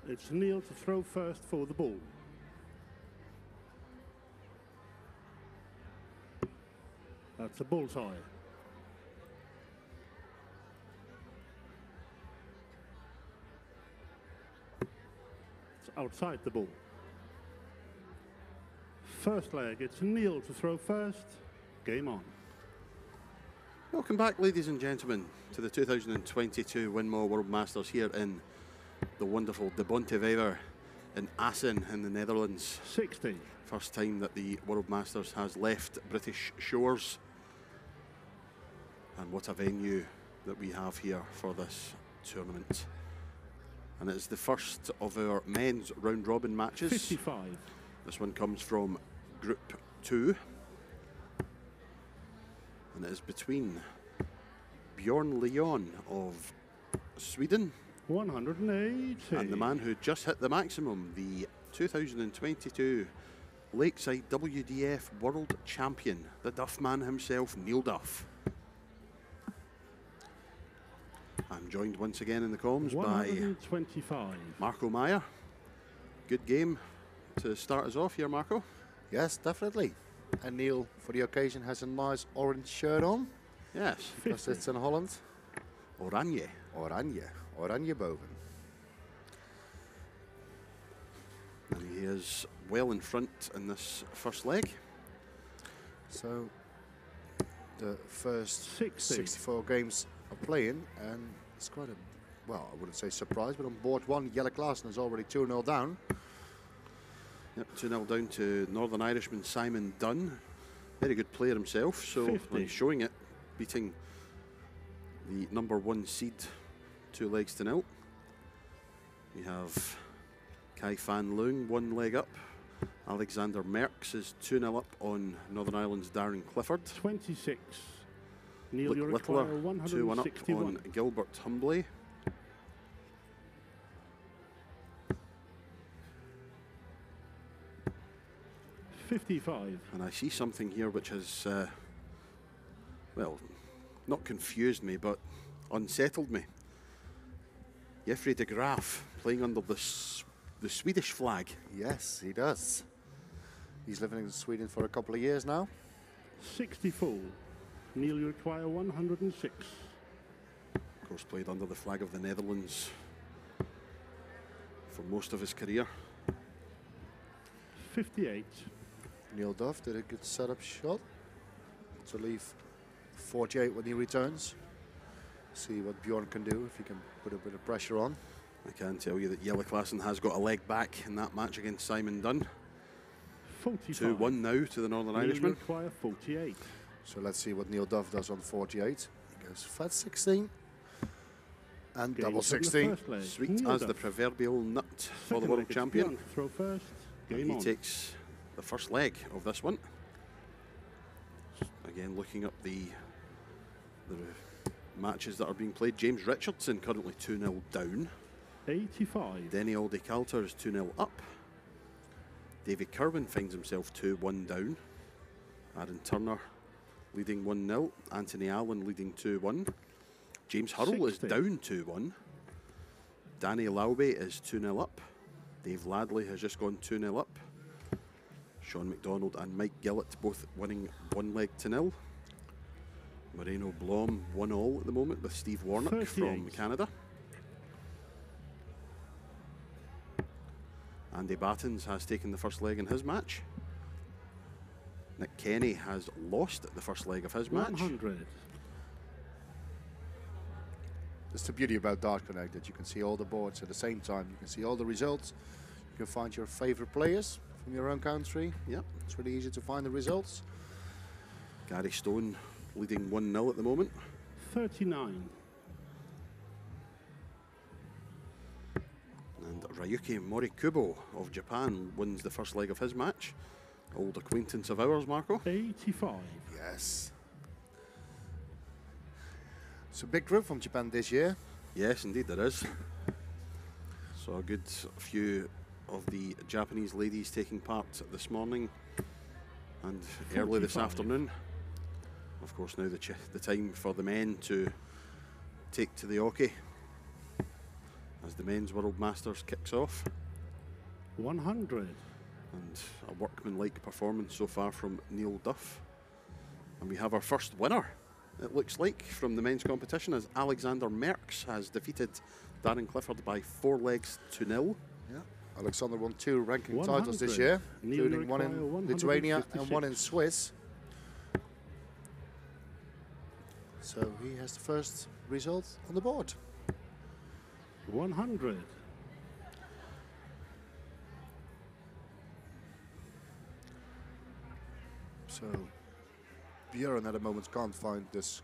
It's Neil to throw first for the ball. That's a bullseye. It's outside the ball. First leg, it's Neil to throw first. Game on. Welcome back, ladies and gentlemen, to the 2022 Winmau World Masters here in the wonderful De Bontewever in Assen in the Netherlands. 60. First time that the World Masters has left British shores. And what a venue that we have here for this tournament. And it is the first of our men's round robin matches. 55. This one comes from Group 2. And it is between Björn Lejon of Sweden 180. and the man who just hit the maximum, the 2022 Lakeside WDF World Champion, the Duff man himself, Neil Duff. I'm joined once again in the comms by 125. Marco Meyer. Good game to start us off here, Marco. Yes, definitely. And Neil, for the occasion, has a nice orange shirt on. Yes. Because it's in Holland. Oranje. Oranje boven. And he is well in front in this first leg. So, the first 60. 64 games are playing, and it's quite a, well, I wouldn't say surprise, but on board one, Jelle Klaassen is already 2-0 down. Yep, 2-0 down to Northern Irishman Simon Dunn. Very good player himself, so 50. when he's showing it, beating the #1 seed 2 legs to 0. We have Kai Fan Leung 1 leg up. Alexander Merckx is 2-0 up on Northern Ireland's Darren Clifford. 26. Neil, Luke you Littler require 2-1 up 161. on Gilbert Humbley. $55. And I see something here which has, well, not confused me, but unsettled me. Jeffrey de Graaf playing under the Swedish flag. Yes, he does. He's living in Sweden for a couple of years now. 64. Neil, you require 106. Of course, played under the flag of the Netherlands for most of his career. 58. Neil Duff did a good setup shot to leave 48 when he returns. See what Björn can do if he can put a bit of pressure on. I can tell you that Jelle Klaassen has got a leg back in that match against Simon Dunn. 45. 2-1 now to the Northern Neil, you Irishman. require 48. So let's see what Neil Duff does on 48. He goes fat 16 and Game double on the 16. first leg. Sweet Neil as Duff. the proverbial nut for the Second world leg, it's champion. Björn to throw first. And Game he on. takes the first leg of this one. Again, looking up the matches that are being played. James Richardson currently 2-0 down. 85. Denny Aldi Calter is 2-0 up. David Kirwan finds himself 2-1 down. Aaron Turner leading 1-0. Anthony Allen leading 2-1. James Hurrell is 60. down 2-1. Danny Laube is 2-0 up. Dave Ladley has just gone 2-0 up. Sean McDonald and Mike Gillett both winning 1 leg to 0. Moreno Blom 1-all at the moment with Steve Warnock 38. from Canada. Andy Battens has taken the first leg in his match. Nick Kenny has lost the first leg of his match. 100. That's the beauty about Dart Connect, that you can see all the boards at the same time. You can see all the results. You can find your favorite players from your own country. Yep. It's really easy to find the results. Gary Stone leading 1-0 at the moment. 39. And Ryuki Morikubo of Japan wins the first leg of his match. Old acquaintance of ours, Marco. 85. Yes. It's a big group from Japan this year. Yes, indeed there is. So a good few of the Japanese ladies taking part this morning and early this 45. afternoon. Of course, now the time for the men to take to the oki as the Men's World Masters kicks off. 100. And a workmanlike performance so far from Neil Duff. And we have our first winner, it looks like, from the men's competition, as Alexander Merckx has defeated Darren Clifford by 4 legs to 0. Yeah, Alexander won 2 ranking 100. titles this year, Neil including one in Lithuania and one in 156. Swiss. So he has the first result on the board. 100. So Björn at the moment can't find this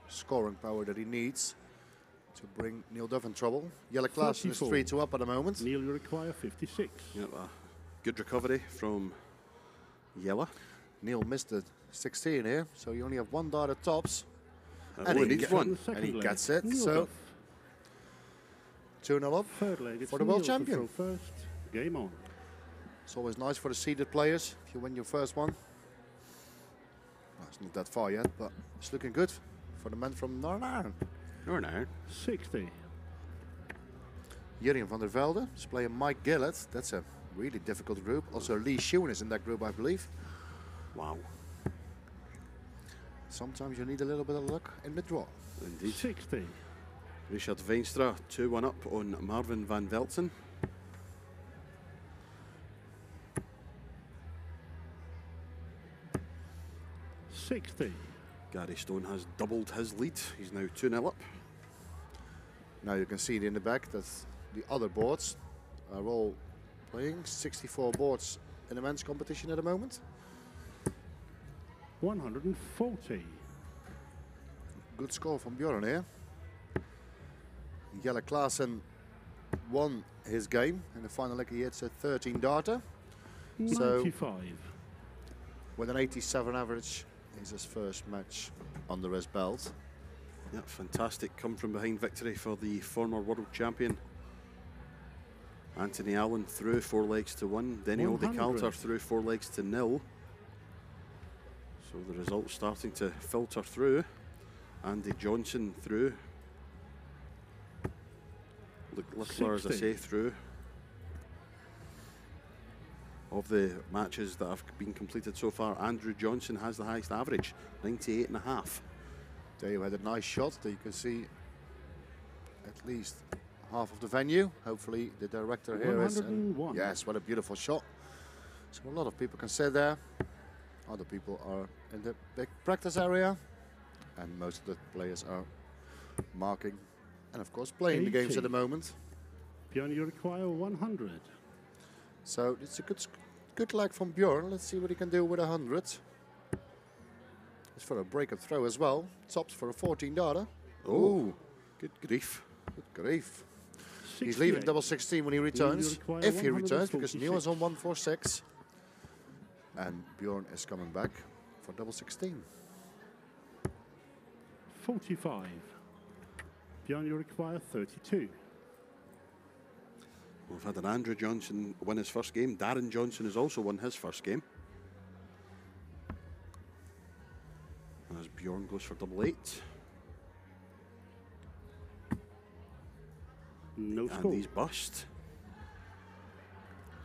scoring power that he needs to bring Neil Duff in trouble. Jelle Klaassen is 34. 3-2 up at the moment. Neil, you require 56. Yep, a good recovery from Jelle. Neil missed the 16 here, so you only have 1 dart at tops. And And he he needs gets one. The second And he leg, gets it, Neil so Duff. 2-0 up. Third leg, it's for the world Neil to champion. throw first. Game on. It's always nice for the seeded players if you win your first one. Well, it's not that far yet, but it's looking good for the men from Northern. No. 60. Jurjen van der Velde is playing Mike Gillett. That's a really difficult group. Also Lejon is in that group, I believe. Wow. Sometimes you need a little bit of luck in the draw. Indeed. 60. Richard Veenstra 2-1 up on Marvin van Veltzen. Gary Stone has doubled his lead. He's now 2-0 up. Now you can see in the back that the other boards are all playing. 64 boards in the men's competition at the moment. 140. Good score from Björn here. Jelle Klaassen won his game. In the final leg he hits a 13 darter. So 95. with an 87 average, he's his first match under his belt. Yeah, fantastic come from behind victory for the former world champion. Anthony Allen threw 4 legs to 1. Denny 100. Calter threw 4 legs to 0. So the results starting to filter through. Andy Johnson threw. Luke Littler, as I 60. say, through. Of the matches that have been completed so far, Andrew Johnson has the highest average, 98.5. There you had a nice shot that you can see at least half of the venue. Hopefully the director here is. 101. Yes, what a beautiful shot. So a lot of people can sit there. Other people are in the big practice area. And most of the players are marking and of course playing the games 80. at the moment. Björn, you require 100. So it's a good leg from Björn. Let's see what he can do with 100. It's for a break and throw as well. Tops for a 14 darter. Oh, good grief. Good grief. 68. He's leaving double 16 when he returns. require If he returns, because 146. Neil is on 146. And Björn is coming back for double 16. 45. Björn, you require 32. We've had an Andrew Johnson win his first game. Darren Johnson has also won his first game. As Bjorn goes for double 8. No And score. he's bust.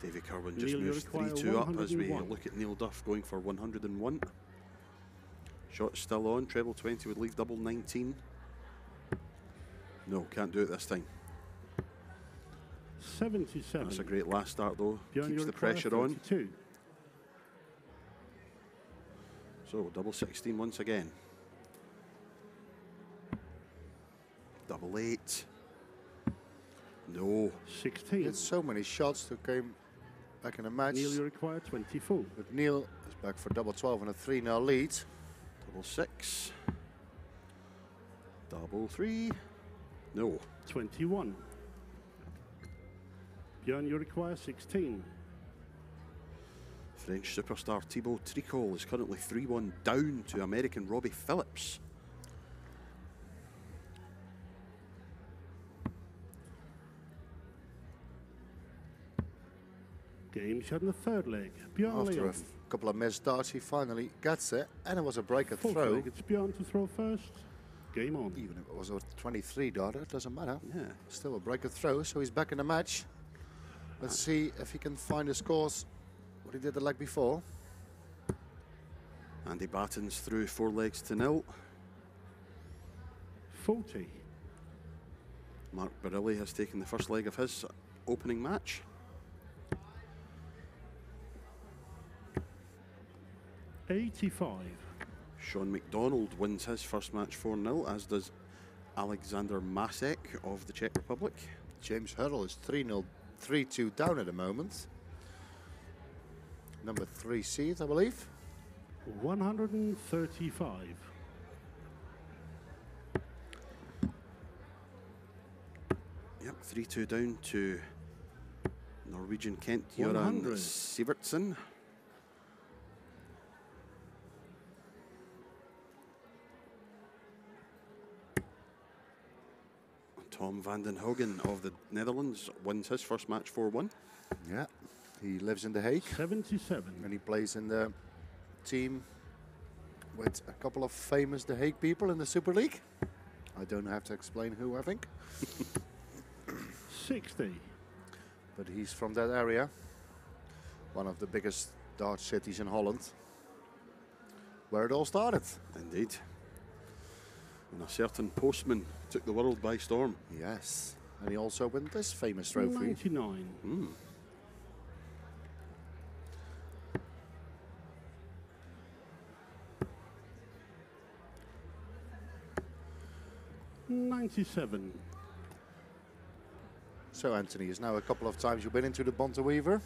Davy Kirwan just Neil, you moves require 3-2 up as we 101. look at Neil Duff going for 101. Shot still on. Treble 20 would leave double 19. No, can't do it this time. 77. That's a great last start though. Björn, Keeps you the require pressure on. 32. So double 16 once again. Double 8. No. 16. It's so many shots that came back in the match. Neil, you require 24. But Neil is back for double 12 and a 3-0 lead. Double 6. Double 3. No. 21. Björn, you require 16. French superstar Thibaut Tricol is currently 3-1 down to American Robbie Phillips. Game shot in the third leg. Björn After a Lejon. couple of missed darts, he finally gets it. And it was a break and Fourth throw. leg, it's Björn to throw first. Game on. Even if it was a 23 darter, it doesn't matter. Yeah. Still a break of throw, so he's back in the match. Let's see if he can find the scores what he did the leg before. Andy Battens through 4 legs to 0. 40. Mark Barilli has taken the first leg of his opening match. 85. Sean McDonald wins his first match 4-0, as does Alexander Masek of the Czech Republic. James Hurrell is 3-0, 3-2 down at the moment. Number 3 seed, I believe. 135. Yep, 3-2 down to Norwegian Kent 100. Göran Sivertsen. Tom van den Hogen of the Netherlands wins his first match 4-1. Yeah, he lives in The Hague 77. and he plays in the team with a couple of famous The Hague people in the Super League. I don't have to explain who, I think. 60. But he's from that area, one of the biggest dart cities in Holland, where it all started. Indeed. And a certain postman took the world by storm. Yes, and he also won this famous trophy. 99. Mm. $97. So Anthony, is now a couple of times you've been into the Bonte Weaver,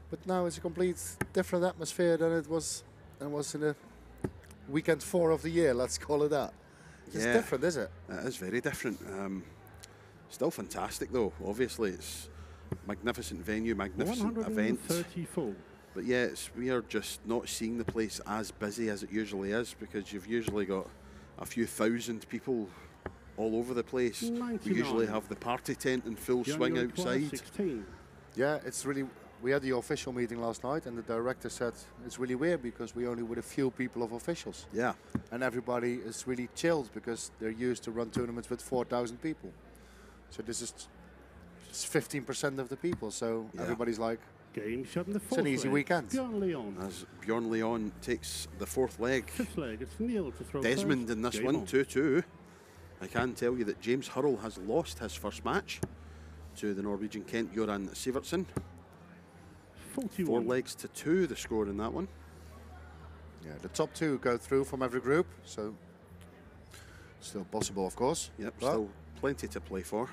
but now it's a complete different atmosphere than it was in the weekend 4 of the year, let's call it that. It's different, is it? It is very different. Still fantastic though. Obviously it's magnificent venue, magnificent event. 134. But yeah, we are just not seeing the place as busy as it usually is, because you've usually got a few thousand people all over the place. 99. We usually have the party tent in full swing outside. 16. Yeah, it's really. We had the official meeting last night, and the director said it's really weird because we only with a few people of officials. Yeah. And everybody is really chilled because they're used to run tournaments with 4,000 people. So this is 15% of the people. So everybody's like, Game shot in the 4th it's an easy leg. weekend. Björn Lejon. As Björn Lejon takes the 4th leg. 5th leg. It's Neil to throw Desmond first. in this Game one, on. 2-2. I can tell you that James Hurrell has lost his first match to the Norwegian Kent Göran Sivertsen. 41. 4 legs to 2 the score in that one. Yeah, the top 2 go through from every group, so still possible, of course. Yep, But still plenty to play for.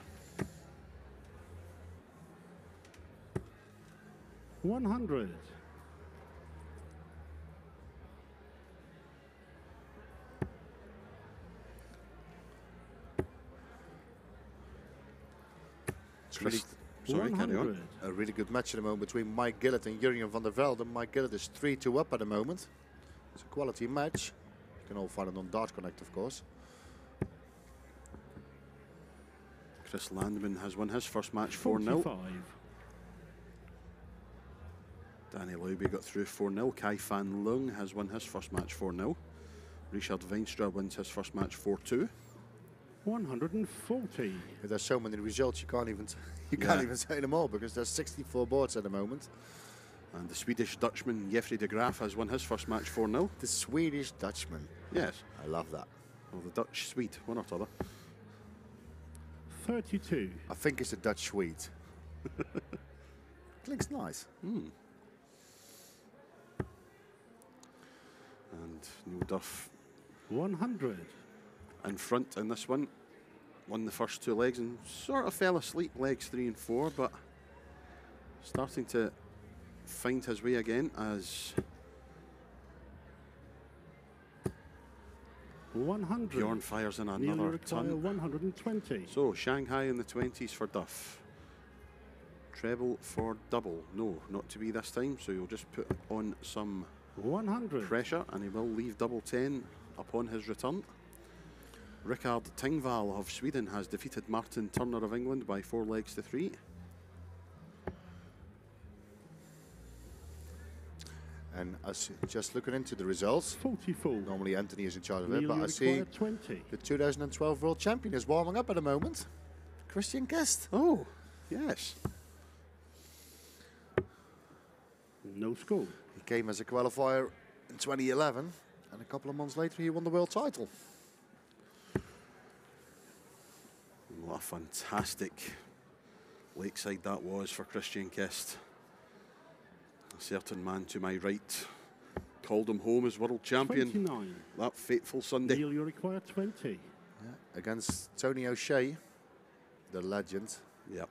100. it's really Sorry, carry on. 100. a really good match at the moment between Mike Gillett and Jurjen van der Velde. Mike Gillett is 3-2 up at the moment. It's a quality match. You can all find it on Dart Connect, of course. Chris Landman has won his first match 4-0. 45. Danny Lauby got through 4-0. Kai Fan Lung has won his first match 4-0. Richard Veinstra wins his first match 4-2. 140. There's so many results you can't even even say them all because there's 64 boards at the moment. And the Swedish Dutchman Jeffrey de Graaf has won his first match 4-0. The Swedish Dutchman. Yes. I love that. Well, the Dutch Swede, one or t'other. 32. I think it's a Dutch Swede. Looks nice. And Neil Duff 100. in front in this one. Won the first 2 legs and sort of fell asleep legs 3 and 4, but starting to find his way again as 100. Bjorn fires in Nearly another require ton. 120. So Shanghai in the 20s for Duff. Treble for double. No, not to be this time, so you'll just put on some 100. pressure and he will leave double 10 upon his return. Rickard Tingvall of Sweden has defeated Martin Turner of England by 4 legs to 3. And just looking into the results, 44. normally Anthony is in charge of it, Neil, but you I see require 20. the 2012 world champion is warming up at the moment. Christian Guest. Oh, yes. No score. He came as a qualifier in 2011, and a couple of months later he won the world title. What a fantastic lakeside that was for Christian Kist. A certain man to my right called him home as world champion 29. that fateful Sunday. Neil, you require 20. Yeah, against Tony O'Shea, the legend. Yep.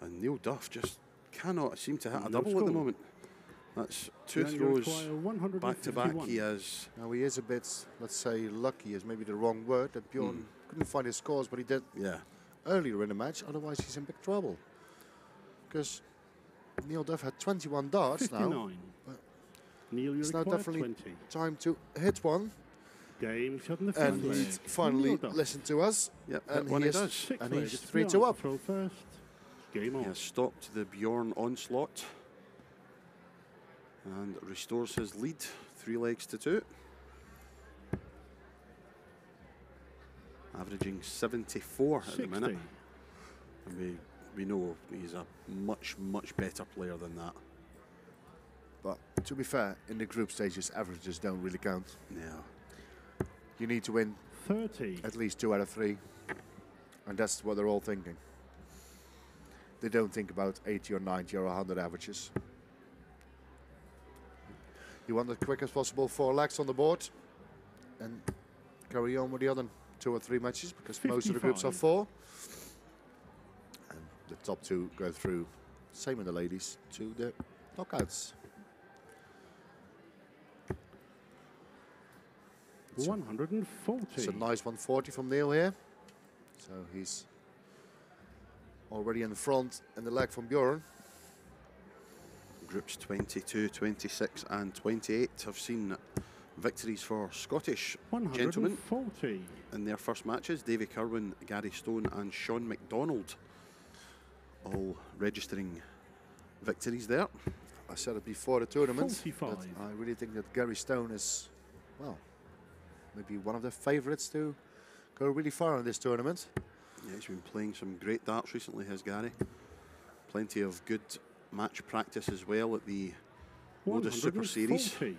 And Neil Duff just cannot seem to hit a No double at the score. moment. That's two Then you throws require back to back. 151. He has. Now he is a bit, let's say, lucky is maybe the wrong word. That Björn couldn't find his scores, but he did Yeah. earlier in the match. Otherwise, he's in big trouble. Because Neil Duff had 21 darts now. 59. but Neil, you it's now require definitely 20. time to hit one. Game shot in the And front he leg. finally Neil Duff. listened to us. Yep. And One he he is- does. Six and leg, he's it's 3-2 Björn up. to throw first. Game He on. has stopped the Bjorn onslaught and restores his lead 3 legs to 2. Averaging 74 at the minute. 60. And we know he's a much, much better player than that. But to be fair, in the group stages, averages don't really count. Yeah. You need to win 30. at least 2 out of 3. And that's what they're all thinking. They don't think about 80 or 90 or 100 averages. You want the quickest possible 4 legs on the board and carry on with the other 2 or 3 matches, because most of the groups are 55. 4. And the top 2 go through, same in the ladies, to the knockouts. 140. It's a nice 140 from Neil here. So he's already in the front, and the leg from Björn. Groups 22, 26 and 28 have seen victories for Scottish gentlemen 140. in their first matches. Davy Kirwan, Gary Stone and Sean MacDonald all registering victories there. I said it before the tournament. 45. But I really think that Gary Stone is, well, maybe one of the favourites to go really far in this tournament. Yeah, he's been playing some great darts recently, has Gary. Plenty of good match practice as well at the Modus Super Series. 140.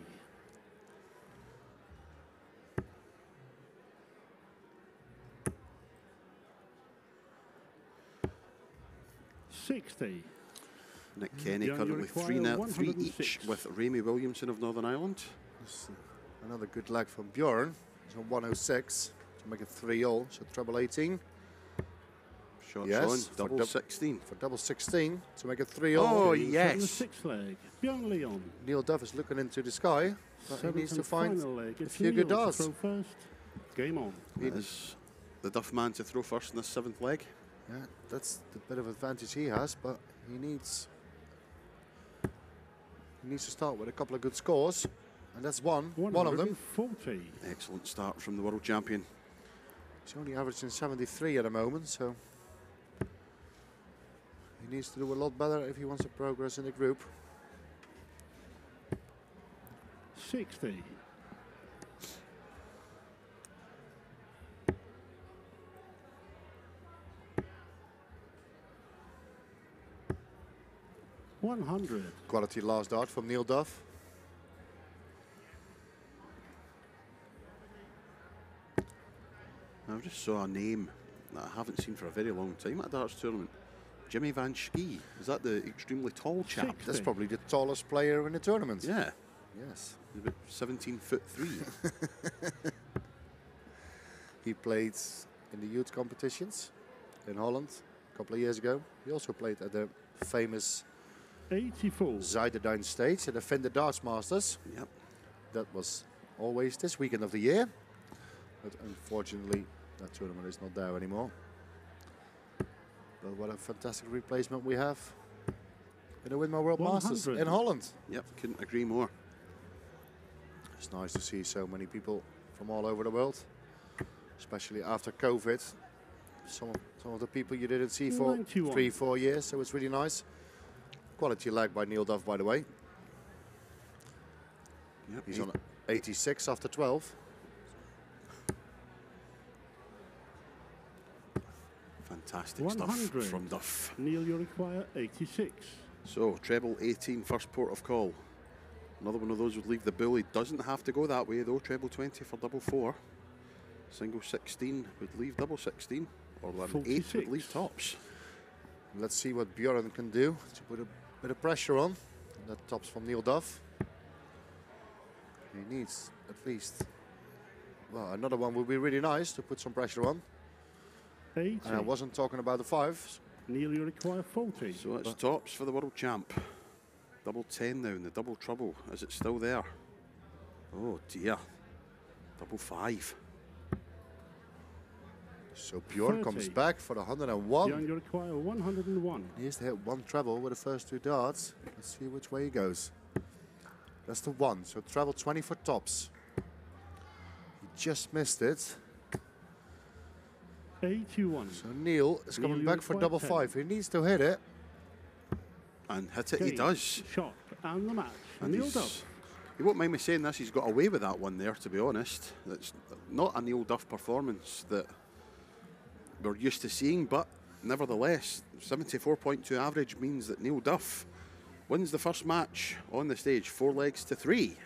$60. Nick Kenny Björn, you currently require 3 each 106. with Ramey Williamson of Northern Ireland. This, another good leg from Björn. He's on 106 to make it 3-all, so treble 18. Shots Yes, on, for double 16. For double 16 to make it 3-all. Oh, Game shot in the yes. sixth leg. Björn Lejon. Neil Duff is looking into the sky, but he Seventh needs to and find final leg. a It's few good Neil to darts. throw first. Game on. That is the Duff man to throw first in the 7th leg. Yeah, that's the bit of advantage he has, but he needs to start with a couple of good scores, and that's one of them. 140. Excellent start from the world champion. He's only averaging 73 at the moment, so he needs to do a lot better if he wants to progress in the group. 60. $100. Quality last dart from Neil Duff. I just saw a name that I haven't seen for a very long time at a darts tournament. Jimmy Van Schie. Is that the extremely tall chap? 60. That's probably the tallest player in the tournament. Yeah. Yes. He's about 17'3". He played in the youth competitions in Holland a couple of years ago. He also played at the famous 84. Zuiderdijn stage at the Fender Darts Masters. Yep. That was always this weekend of the year. But unfortunately, that tournament is not there anymore. But what a fantastic replacement we have in the Winmau World Masters 100. in Holland. Yep, couldn't agree more. It's nice to see so many people from all over the world, especially after COVID. Some of the people you didn't see for 91. 3-4 years, so it's really nice Quality leg by Neil Duff, by the way. Yep, He's on 86 after 12. Fantastic stuff 100. from Duff. Neil, you require 86. So, treble 18, first port of call. Another one of those would leave the bully. Doesn't have to go that way though. Treble 20 for double 4. Single 16 would leave double 16. Or then 8 would leave tops. Let's see what Björn can do to put a bit of pressure on. That tops from Neil Duff. He needs at least, well, another one would be really nice to put some pressure on. 80. And I wasn't talking about the 5s. Neil, you require 40. So it's tops for the world champ. Double 10 now in the double trouble. Is it still there? Oh dear. Double 5. So Björn 30. comes back for the 101. Björn, you require 101. He has to hit one treble with the first 2 darts. Let's see which way he goes. That's the 1, so treble 20 for tops. He just missed it. 81. So Neil is coming back for double 5. He needs to hit it. And hit it, he does. Shot and the match. And Neil Duff. You won't mind me saying this, he's got away with that one there, to be honest. That's not a Neil Duff performance that we're used to seeing, but nevertheless, 74.2 average means that Neil Duff wins the first match on the stage, 4 legs to 3.